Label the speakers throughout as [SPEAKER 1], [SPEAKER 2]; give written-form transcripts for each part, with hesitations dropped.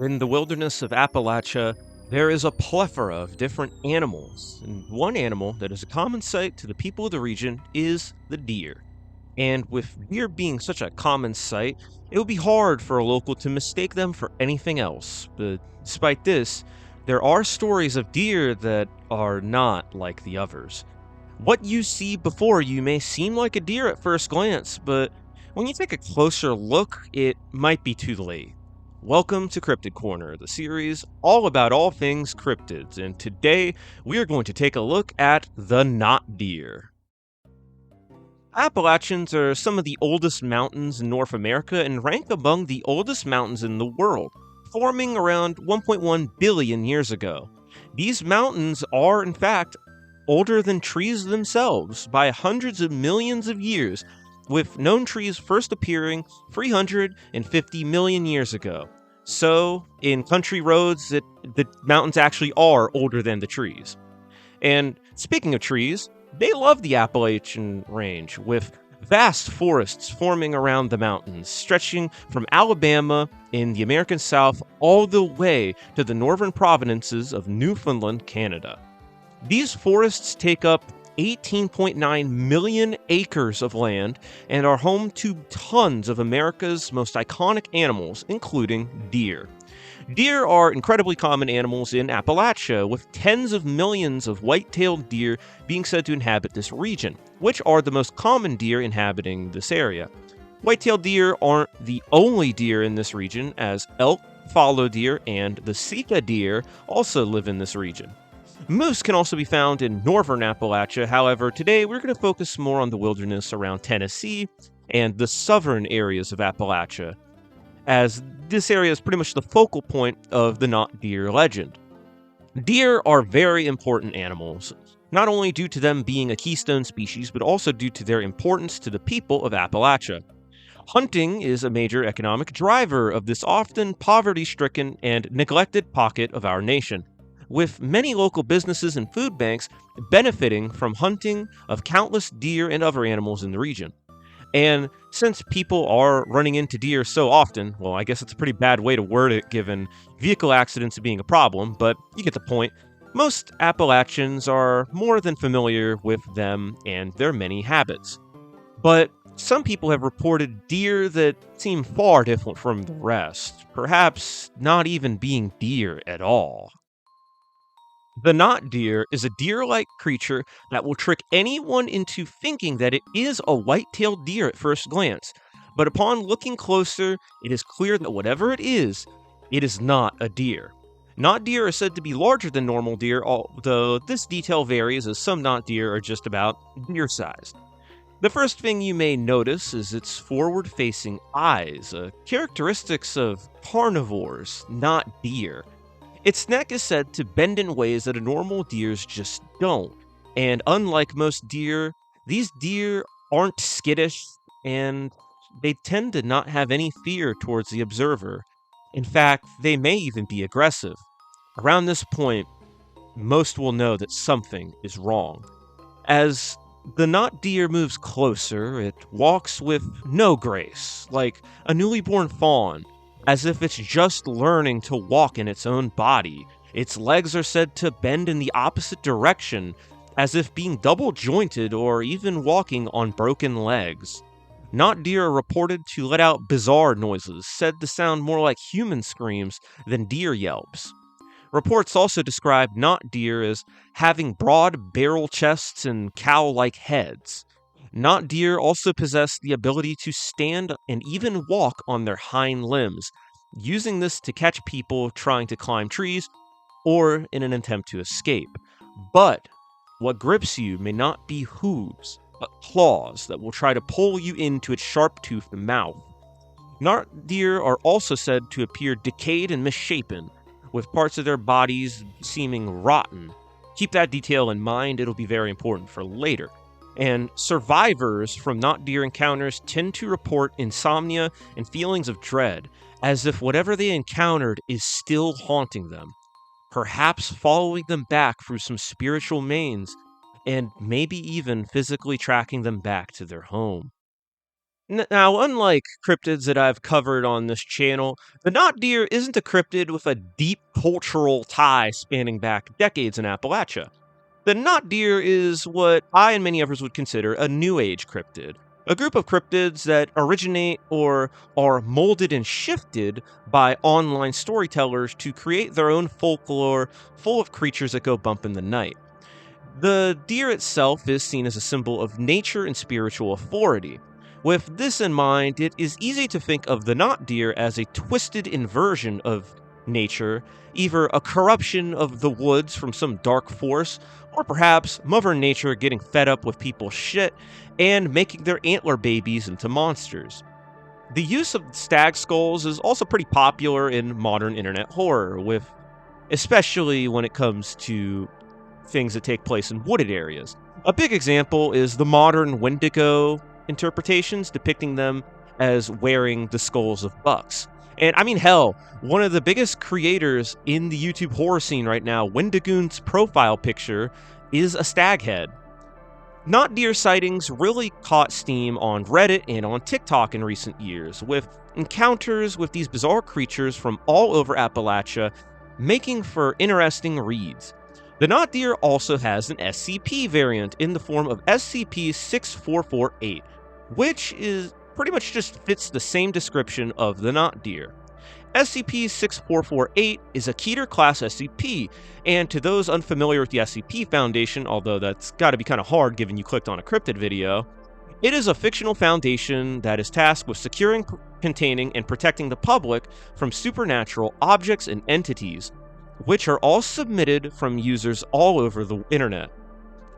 [SPEAKER 1] In the wilderness of Appalachia, there is a plethora of different animals, and one animal that is a common sight to the people of the region is the deer. And with deer being such a common sight, it would be hard for a local to mistake them for anything else. But despite this, there are stories of deer that are not like the others. What you see before you may seem like a deer at first glance, but when you take a closer look, it might be too late. Welcome to Cryptid Corner, the series all about all things cryptids, and today we are going to take a look at the not deer. Appalachians are some of the oldest mountains in North America and rank among the oldest mountains in the world, forming around 1.1 billion years ago. These mountains are, in fact, older than trees themselves by hundreds of millions of years, with known trees first appearing 350 million years ago. So, in country roads, the mountains actually are older than the trees. And speaking of trees, they love the Appalachian Range, with vast forests forming around the mountains, stretching from Alabama in the American South all the way to the northern provinces of Newfoundland, Canada. These forests take up 18.9 million acres of land and are home to tons of America's most iconic animals, including deer. Deer are incredibly common animals in Appalachia, with tens of millions of white-tailed deer being said to inhabit this region, which are the most common deer inhabiting this area. White-tailed deer aren't the only deer in this region, as elk, fallow deer, and the sika deer also live in this region. Moose can also be found in northern Appalachia. However, today we're going to focus more on the wilderness around Tennessee and the southern areas of Appalachia, as this area is pretty much the focal point of the not deer legend. Deer are very important animals, not only due to them being a keystone species, but also due to their importance to the people of Appalachia. Hunting is a major economic driver of this often poverty-stricken and neglected pocket of our nation, with many local businesses and food banks benefiting from hunting of countless deer and other animals in the region. And since people are running into deer so often, well, I guess it's a pretty bad way to word it given vehicle accidents being a problem, but you get the point. Most Appalachians are more than familiar with them and their many habits. But some people have reported deer that seem far different from the rest, perhaps not even being deer at all. The knot deer is a deer-like creature that will trick anyone into thinking that it is a white-tailed deer at first glance, but upon looking closer, it is clear that whatever it is not a deer. Knot deer are said to be larger than normal deer, although this detail varies as some knot deer are just about deer-sized. The first thing you may notice is its forward-facing eyes, characteristics of carnivores, not deer. Its neck is said to bend in ways that a normal deer's just don't. And unlike most deer, these deer aren't skittish and they tend to not have any fear towards the observer. In fact, they may even be aggressive. Around this point, most will know that something is wrong. As the knot deer moves closer, it walks with no grace, like a newly born fawn, as if it's just learning to walk in its own body. Its legs are said to bend in the opposite direction, as if being double jointed or even walking on broken legs. Knot deer are reported to let out bizarre noises, said to sound more like human screams than deer yelps. Reports also describe knot deer as having broad barrel chests and cow-like heads. Knot deer also possess the ability to stand and even walk on their hind limbs, using this to catch people trying to climb trees or in an attempt to escape. But what grips you may not be hooves, but claws that will try to pull you into its sharp-toothed mouth. Knot deer are also said to appear decayed and misshapen, with parts of their bodies seeming rotten. Keep that detail in mind, it'll be very important for later. And survivors from knot deer encounters tend to report insomnia and feelings of dread, as if whatever they encountered is still haunting them, perhaps following them back through some spiritual mains, and maybe even physically tracking them back to their home. Now, unlike cryptids that I've covered on this channel, the knot deer isn't a cryptid with a deep cultural tie spanning back decades in Appalachia. The knot deer is what I and many others would consider a new age cryptid, a group of cryptids that originate or are molded and shifted by online storytellers to create their own folklore full of creatures that go bump in the night. The deer itself is seen as a symbol of nature and spiritual authority. With this in mind, it is easy to think of the knot deer as a twisted inversion of nature, either a corruption of the woods from some dark force, or perhaps Mother Nature getting fed up with people's shit and making their antler babies into monsters. The use of stag skulls is also pretty popular in modern internet horror, with especially when it comes to things that take place in wooded areas. A big example is the modern Wendigo interpretations depicting them as wearing the skulls of bucks. And I mean, hell, one of the biggest creators in the YouTube horror scene right now, Wendigoon's profile picture is a stag head. Not deer sightings really caught steam on Reddit and on TikTok in recent years, with encounters with these bizarre creatures from all over Appalachia making for interesting reads. The knot deer also has an SCP variant in the form of SCP-6448, which is pretty much just fits the same description of the knot deer. SCP-6448 is a Keter class SCP, and to those unfamiliar with the SCP Foundation, although that's gotta be kinda hard given you clicked on a cryptid video, it is a fictional foundation that is tasked with securing, containing, and protecting the public from supernatural objects and entities, which are all submitted from users all over the internet.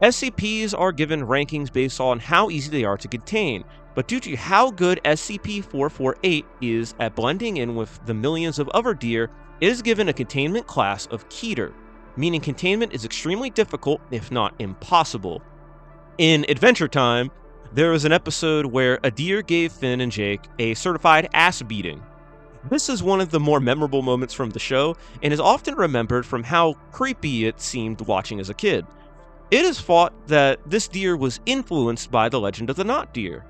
[SPEAKER 1] SCPs are given rankings based on how easy they are to contain, but due to how good SCP-448 is at blending in with the millions of other deer, it is given a containment class of Keter, meaning containment is extremely difficult, if not impossible. In Adventure Time, there was an episode where a deer gave Finn and Jake a certified ass beating. This is one of the more memorable moments from the show, and is often remembered from how creepy it seemed watching as a kid. It is thought that this deer was influenced by the legend of the knot deer.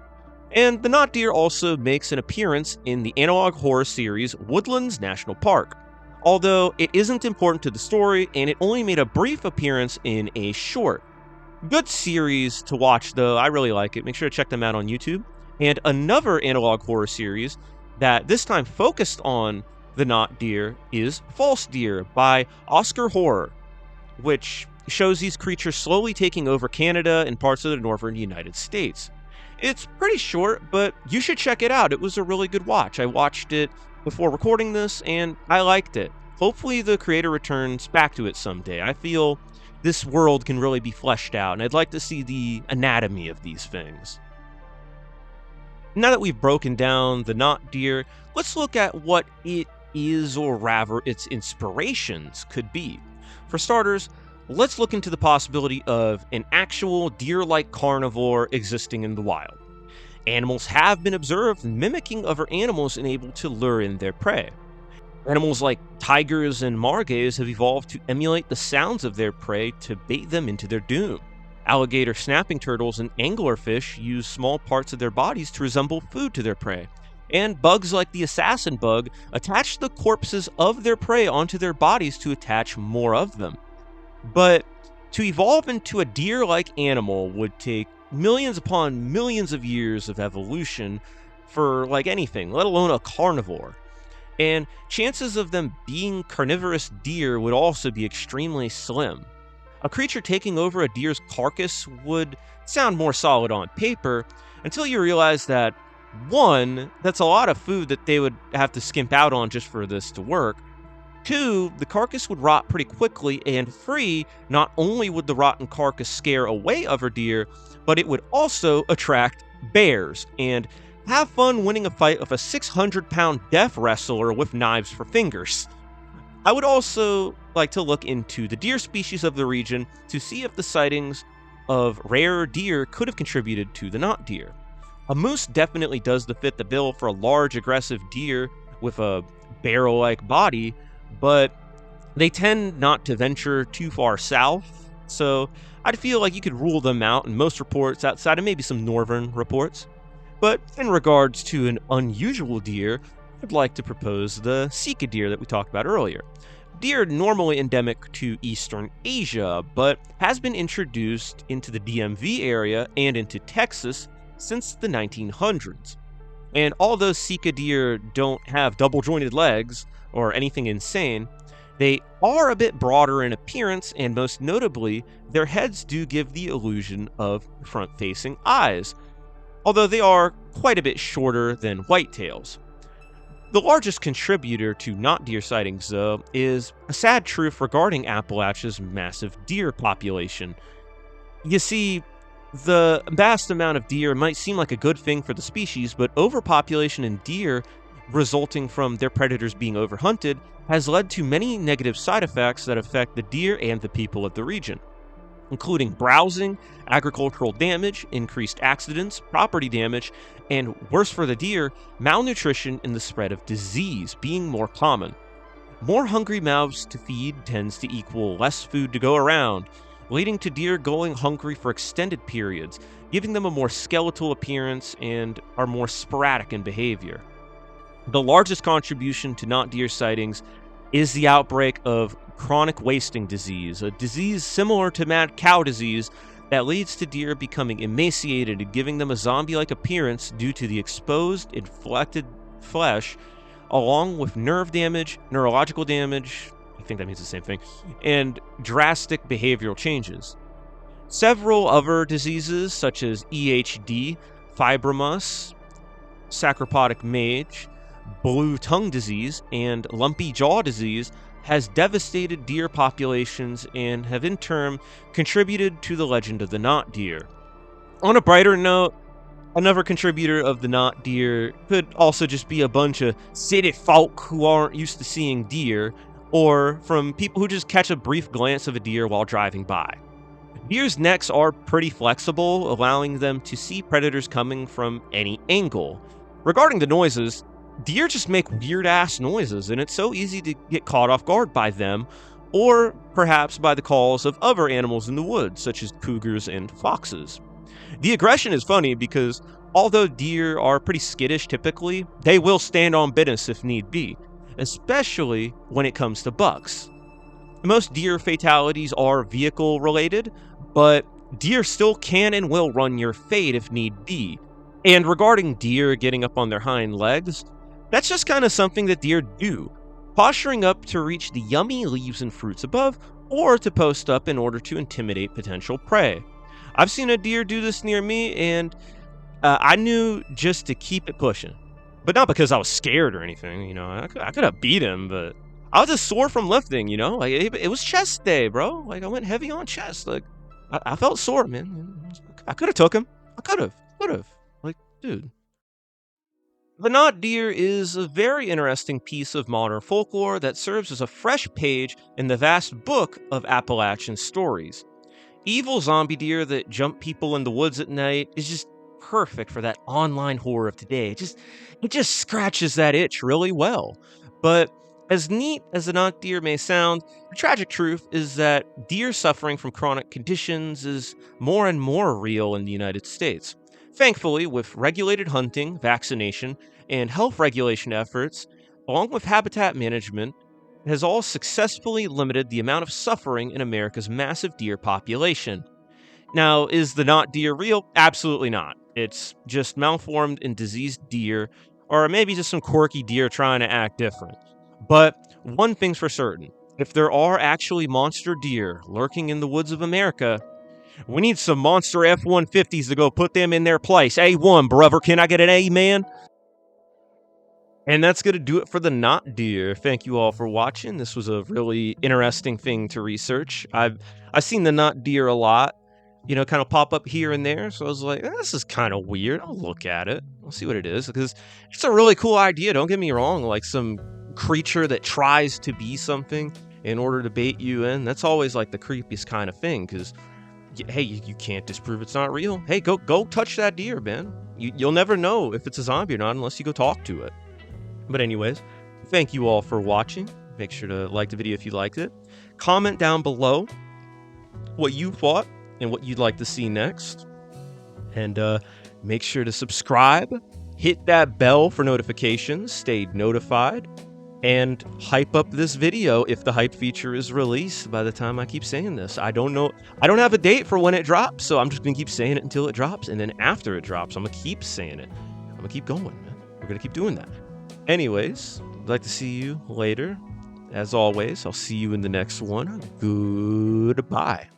[SPEAKER 1] And the knot deer also makes an appearance in the analog horror series Woodlands National Park, although it isn't important to the story and it only made a brief appearance in a short. Good series to watch though, I really like it, make sure to check them out on YouTube. And another analog horror series that this time focused on the knot deer is False Deer by Oscar Horror, which shows these creatures slowly taking over Canada and parts of the northern United States. It's pretty short, but you should check it out. It was a really good watch. I watched it before recording this, and I liked it. Hopefully the creator returns back to it someday. I feel this world can really be fleshed out, and I'd like to see the anatomy of these things. Now that we've broken down the knot deer, let's look at what it is, or rather its inspirations could be. For starters, let's look into the possibility of an actual deer-like carnivore existing in the wild. Animals have been observed mimicking other animals and able to lure in their prey. Animals like tigers and margays have evolved to emulate the sounds of their prey to bait them into their doom. Alligator snapping turtles and anglerfish use small parts of their bodies to resemble food to their prey. And bugs like the assassin bug attach the corpses of their prey onto their bodies to attach more of them. But to evolve into a deer-like animal would take millions upon millions of years of evolution for like anything, let alone a carnivore. And chances of them being carnivorous deer would also be extremely slim. A creature taking over a deer's carcass would sound more solid on paper until you realize that, one, that's a lot of food that they would have to skimp out on just for this to work. Two, the carcass would rot pretty quickly, and three, not only would the rotten carcass scare away other deer, but it would also attract bears, and have fun winning a fight with a 600-pound death wrestler with knives for fingers. I would also like to look into the deer species of the region to see if the sightings of rare deer could have contributed to the knot deer. A moose definitely does fit the bill for a large aggressive deer with a barrel-like body, but they tend not to venture too far south, so I'd feel like you could rule them out in most reports outside of maybe some northern reports. But in regards to an unusual deer, I'd like to propose the Sika deer that we talked about earlier. Deer normally endemic to eastern Asia, but has been introduced into the DMV area and into Texas since the 1900s. And although Sika deer don't have double jointed legs or anything insane, they are a bit broader in appearance, and most notably, their heads do give the illusion of front facing eyes, although they are quite a bit shorter than whitetails. The largest contributor to not deer sightings, though, is a sad truth regarding Appalachia's massive deer population. You see, the vast amount of deer might seem like a good thing for the species, but overpopulation in deer resulting from their predators being overhunted has led to many negative side effects that affect the deer and the people of the region, including browsing, agricultural damage, increased accidents, property damage, and worse for the deer, malnutrition and the spread of disease being more common. More hungry mouths to feed tends to equal less food to go around, leading to deer going hungry for extended periods, giving them a more skeletal appearance and are more sporadic in behavior. The largest contribution to not deer sightings is the outbreak of chronic wasting disease, a disease similar to mad cow disease that leads to deer becoming emaciated and giving them a zombie-like appearance due to the exposed, inflected flesh, along with nerve damage, neurological damage, I think that means the same thing, and drastic behavioral changes. Several other diseases such as EHD, fibromus, sacropodic mage, blue tongue disease, and lumpy jaw disease has devastated deer populations and have in turn contributed to the legend of the not deer. On a brighter note, another contributor of the not deer could also just be a bunch of city folk who aren't used to seeing deer, or from people who just catch a brief glance of a deer while driving by. Deer's necks are pretty flexible, allowing them to see predators coming from any angle. Regarding the noises, deer just make weird-ass noises, and it's so easy to get caught off guard by them, or perhaps by the calls of other animals in the woods, such as cougars and foxes. The aggression is funny because although deer are pretty skittish typically, they will stand on business if need be, especially when it comes to bucks. Most deer fatalities are vehicle-related, but deer still can and will run your fate if need be. And regarding deer getting up on their hind legs, that's just kind of something that deer do, posturing up to reach the yummy leaves and fruits above, or to post up in order to intimidate potential prey. I've seen a deer do this near me, and I knew just to keep it pushing. But not because I was scared or anything, I could have beat him, but I was just sore from lifting, like it was chest day, bro. Like I went heavy on chest. Like I felt sore, man. I could have took him. I could have. Like, dude. The not deer is a very interesting piece of modern folklore that serves as a fresh page in the vast book of Appalachian stories. Evil zombie deer that jump people in the woods at night is just perfect for that online horror of today. It just scratches that itch really well. But as neat as the not deer may sound, the tragic truth is that deer suffering from chronic conditions is more and more real in the United States. Thankfully, with regulated hunting, vaccination, and health regulation efforts, along with habitat management, has all successfully limited the amount of suffering in America's massive deer population. Now, is the not deer real? Absolutely not. It's just malformed and diseased deer, or maybe just some quirky deer trying to act different. But one thing's for certain, if there are actually monster deer lurking in the woods of America, we need some monster F-150s to go put them in their place. A1, brother, can I get an amen? And that's going to do it for the not deer. Thank you all for watching. This was a really interesting thing to research. I've seen the not deer a lot, kind of pop up here and there. So I was like, this is kind of weird. I'll look at it. I'll see what it is, because it's a really cool idea. Don't get me wrong. Like some creature that tries to be something in order to bait you in. That's always like the creepiest kind of thing, because hey, you can't disprove it's not real. Hey, go touch that deer, man. You'll never know if it's a zombie or not unless you go talk to it. But anyways, thank you all for watching. Make sure to like the video if you liked it. Comment down below what you thought and what you'd like to see next. And Make sure to subscribe, hit that bell for notifications, stay notified, and hype up this video if the hype feature is released by the time I keep saying this. I don't know. I don't have a date for when it drops, so I'm just going to keep saying it until it drops. And then after it drops, I'm going to keep saying it. I'm going to keep going, man. We're going to keep doing that. Anyways, I'd like to see you later. As always, I'll see you in the next one. Goodbye.